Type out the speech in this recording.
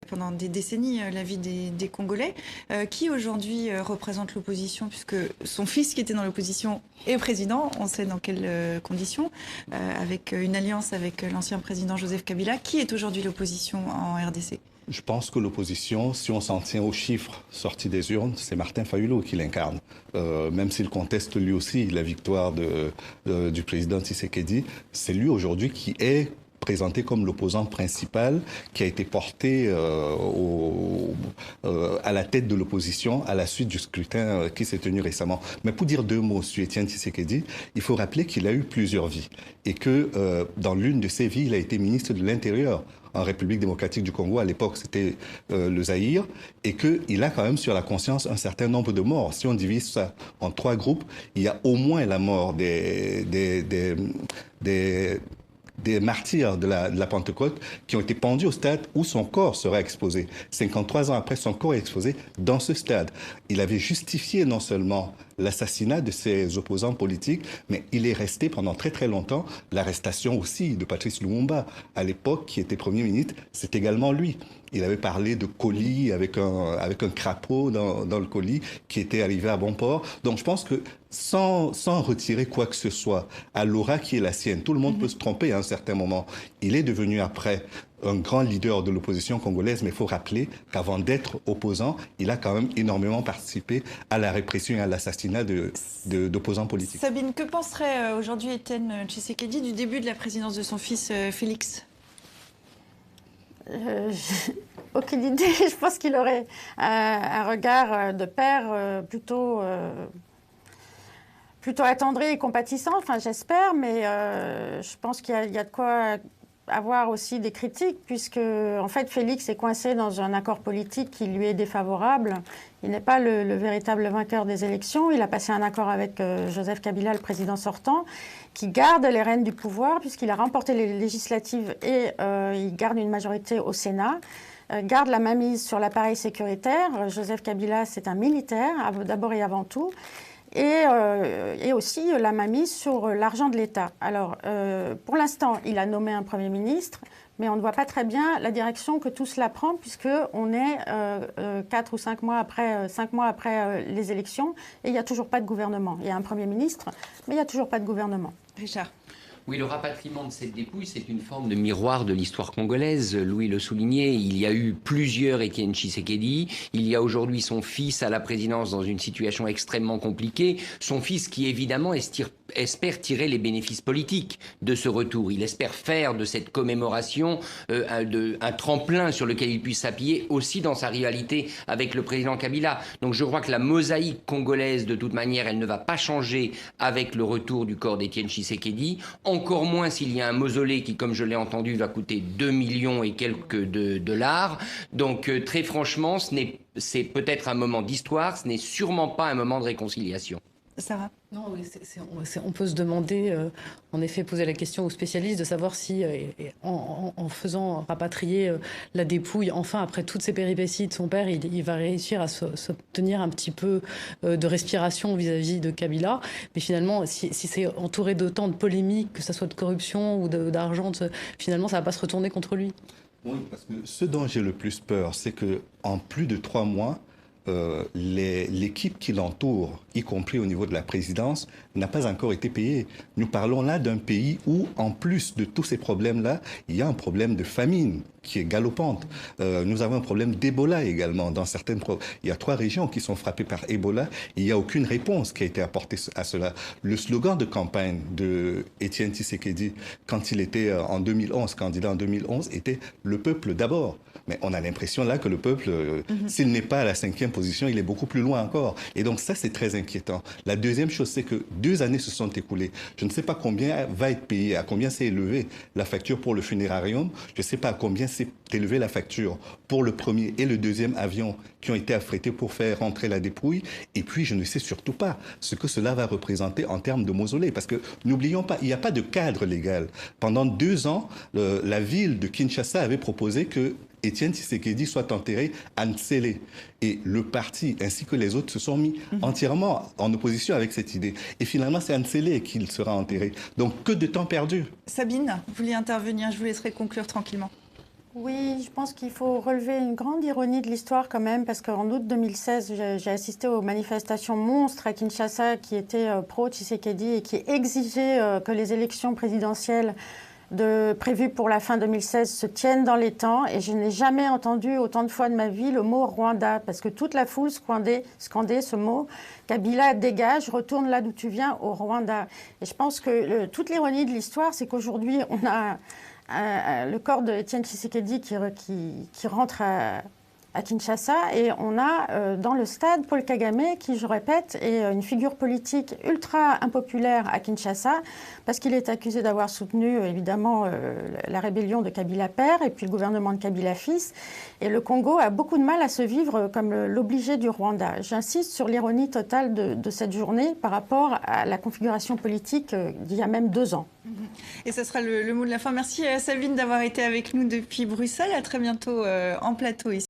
pendant des décennies la vie des Congolais, qui aujourd'hui représente l'opposition, puisque son fils qui était dans l'opposition est président, on sait dans quelles conditions, avec une alliance avec l'ancien président Joseph Kabila. Qui est aujourd'hui l'opposition en RDC ? Je pense que l'opposition, si on s'en tient aux chiffres sortis des urnes, c'est Martin Fayulu qui l'incarne. Même s'il conteste lui aussi la victoire du président Tshisekedi, c'est lui aujourd'hui qui est présenté comme l'opposant principal qui a été porté à la tête de l'opposition à la suite du scrutin qui s'est tenu récemment. Mais pour dire deux mots sur Étienne Tshisekedi, il faut rappeler qu'il a eu plusieurs vies et que dans l'une de ses vies, il a été ministre de l'Intérieur en République démocratique du Congo. À l'époque, c'était le Zaïre, et qu'il a quand même sur la conscience un certain nombre de morts. Si on divise ça en 3 groupes, il y a au moins la mort des martyrs de la Pentecôte qui ont été pendus au stade où son corps sera exposé. 53 ans après, son corps est exposé dans ce stade. Il avait justifié non seulement l'assassinat de ses opposants politiques, mais il est resté pendant très très longtemps l'arrestation aussi de Patrice Lumumba. À l'époque, qui était Premier ministre, c'est également lui. Il avait parlé de colis avec un crapaud dans le colis qui était arrivé à bon port. Donc je pense que sans retirer quoi que ce soit à l'aura qui est la sienne, tout le monde peut se tromper à un certain moment. Il est devenu après un grand leader de l'opposition congolaise, mais il faut rappeler qu'avant d'être opposant, il a quand même énormément participé à la répression et à l'assassinat d'opposants politiques. Sabine, que penserait aujourd'hui Étienne Tshisekedi du début de la présidence de son fils Félix ? Aucune idée. Je pense qu'il aurait un regard de père plutôt attendri et compatissant, enfin j'espère, mais je pense qu'il y a de quoi avoir aussi des critiques, puisque en fait Félix est coincé dans un accord politique qui lui est défavorable. Il n'est pas le véritable vainqueur des élections. Il a passé un accord avec Joseph Kabila, le président sortant, qui garde les rênes du pouvoir, puisqu'il a remporté les législatives et il garde une majorité au Sénat. Garde la mainmise sur l'appareil sécuritaire. Joseph Kabila, c'est un militaire, d'abord et avant tout. Et aussi la mainmise sur l'argent de l'État. Alors, pour l'instant, il a nommé un Premier ministre, mais on ne voit pas très bien la direction que tout cela prend, puisqu'on est 4 ou 5 mois après les élections, et il n'y a toujours pas de gouvernement. Il y a un Premier ministre, mais il n'y a toujours pas de gouvernement. Richard. Oui, le rapatriement de cette dépouille, c'est une forme de miroir de l'histoire congolaise. Louis le soulignait, il y a eu plusieurs Étienne Tshisekedi. Il y a aujourd'hui son fils à la présidence dans une situation extrêmement compliquée. Son fils qui, évidemment, espère tirer les bénéfices politiques de ce retour. Il espère faire de cette commémoration un tremplin sur lequel il puisse s'appuyer aussi dans sa rivalité avec le président Kabila. Donc je crois que la mosaïque congolaise, de toute manière, elle ne va pas changer avec le retour du corps d'Étienne Tshisekedi. Encore moins s'il y a un mausolée qui, comme je l'ai entendu, va coûter 2 millions et quelques de dollars. Donc très franchement, c'est peut-être un moment d'histoire, ce n'est sûrement pas un moment de réconciliation. Sarah ? Non, oui, on peut se demander, en effet, poser la question aux spécialistes de savoir si, en faisant rapatrier la dépouille, enfin, après toutes ces péripéties de son père, il va réussir à s'obtenir un petit peu de respiration vis-à-vis de Kabila. Mais finalement, si c'est entouré d'autant de polémiques, que ce soit de corruption ou d'argent, finalement, ça ne va pas se retourner contre lui. Oui, parce que ce dont j'ai le plus peur, c'est qu'en plus de 3 mois, l'équipe qui l'entoure, y compris au niveau de la présidence, n'a pas encore été payée. Nous parlons là d'un pays où, en plus de tous ces problèmes-là, il y a un problème de famine qui est galopante. Nous avons un problème d'Ebola également. Il y a 3 régions qui sont frappées par Ebola et il n'y a aucune réponse qui a été apportée à cela. Le slogan de campagne de Étienne Tshisekedi, quand il était candidat en 2011, était « Le peuple d'abord ». Mais on a l'impression là que le peuple, s'il n'est pas à la 5e position, il est beaucoup plus loin encore. Et donc ça, c'est très inquiétant. La deuxième chose, c'est que 2 années se sont écoulées. Je ne sais pas combien va être payé, à combien s'est élevée la facture pour le funérarium. Je ne sais pas à combien s'est élevée la facture pour le premier et le deuxième avion qui ont été affrétés pour faire rentrer la dépouille. Et puis, je ne sais surtout pas ce que cela va représenter en termes de mausolée. Parce que, n'oublions pas, il n'y a pas de cadre légal. Pendant 2 ans, la ville de Kinshasa avait proposé que Étienne Tshisekedi soit enterré à Nsele. Et le parti, ainsi que les autres, se sont mis entièrement en opposition avec cette idée. Et finalement, c'est à Nsele qu'il sera enterré. Donc, que de temps perdu. Sabine, vous vouliez intervenir, je vous laisserai conclure tranquillement. Oui, je pense qu'il faut relever une grande ironie de l'histoire quand même, parce qu'en août 2016, j'ai assisté aux manifestations monstres à Kinshasa qui étaient pro-Tshisekedi et qui exigeaient que les élections présidentielles prévues pour la fin 2016 se tiennent dans les temps. Et je n'ai jamais entendu autant de fois de ma vie le mot Rwanda, parce que toute la foule scandait ce mot. Kabila, dégage, retourne là d'où tu viens, au Rwanda. Et je pense que toute l'ironie de l'histoire, c'est qu'aujourd'hui, on a le corps de Étienne Tshisekedi qui rentre à Kinshasa, et on a dans le stade Paul Kagame qui, je répète, est une figure politique ultra impopulaire à Kinshasa parce qu'il est accusé d'avoir soutenu évidemment la rébellion de Kabila père et puis le gouvernement de Kabila fils, et le Congo a beaucoup de mal à se vivre comme l'obligé du Rwanda. J'insiste sur l'ironie totale de cette journée par rapport à la configuration politique d'il y a même 2 ans. Et ça sera le mot de la fin. Merci Sabine d'avoir été avec nous depuis Bruxelles. À très bientôt en plateau ici.